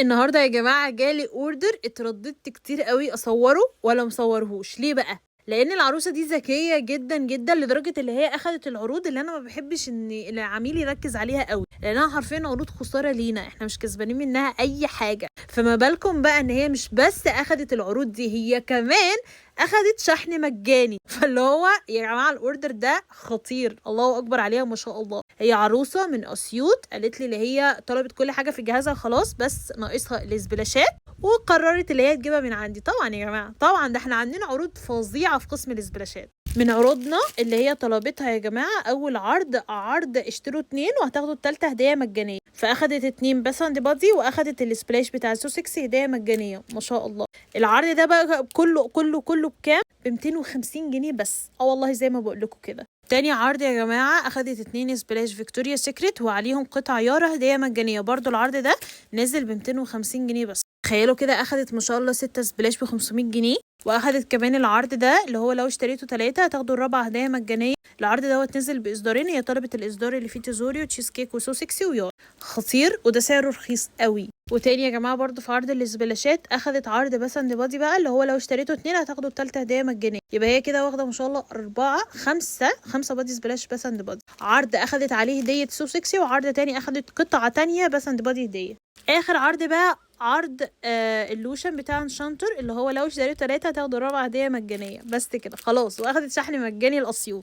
النهارده يا جماعه جالي اوردر اترددت كتير قوي اصوره ولا مصورهوش. ليه بقى؟ لان العروسه دي ذكيه جدا جدا لدرجه اللي هي اخدت العروض اللي انا ما بحبش ان العميل يركز عليها قوي، لانها حرفيا عروض خساره لينا، احنا مش كسبانين منها اي حاجه. فما بالكم بقى ان هي مش بس اخدت العروض دي، هي كمان اخدت شحن مجاني. فاللي هو يا جماعه الاوردر ده خطير، الله اكبر عليها ما شاء الله. هي عروسه من اسيوط، قالت لي اللي هي طلبت كل حاجه في جهازها خلاص، بس ناقصها الاسبلاشات، وقررت اللي هي تجيبها من عندي. طبعا يا جماعه طبعا ده احنا عندنا عروض فظيعه في قسم الاسبلاشات. من عروضنا اللي هي طلبتها يا جماعه، اول عرض اشتروا 2 وهتاخدوا التالتة هديه مجانيه. فاخدت 2 بس اند بادي، واخدت السبلاش بتاع سوسكس هديه مجانيه ما شاء الله. العرض ده بقى كله بكام؟ ب 250 جنيه بس. والله زي ما بقول لكم كده. تاني عرض يا جماعة، أخدت 2 سبلاش فيكتوريا سيكريت وعليهم قطع يارا هدية مجانية. برضو العرض ده نزل ب 250 جنيه بس. تخيلوا كده، أخدت ما شاء الله 6 سبلاش ب 500 جنيه. وأخدت كمان العرض ده اللي هو لو اشتريتوا 3 هتاخدوا الرابعة هدية مجانية. العرض دوت نزل بإصدارين، هي طلبت الإصدار اللي فيه تيزوري وتشيز كيك وسوسكسي ويارا. خطير، وده سعره رخيص قوي. وتاني يا جماعة برضو في عرض الاسبلاشات، أخدت عرض بس اند بادي بقى اللي هو لو اشتريتوا 2 هتاخدوا التالتة هدية مجانية. يبقى هي كده واخدة ما شاء الله 5 بادي سبلاش بس اند بادي. عرض أخدت عليه هدية سوسكسي، وعرض تاني أخدت قطعة تانية بس اند بادي هدية. اخر عرض بقى عرض اللوشن بتاع انشانتر اللي هو لو اشتريتوا 3 هتاخدوا الرابعة هدية مجانية. بس كده خلاص، واخدت شحن مجاني لأسيوط.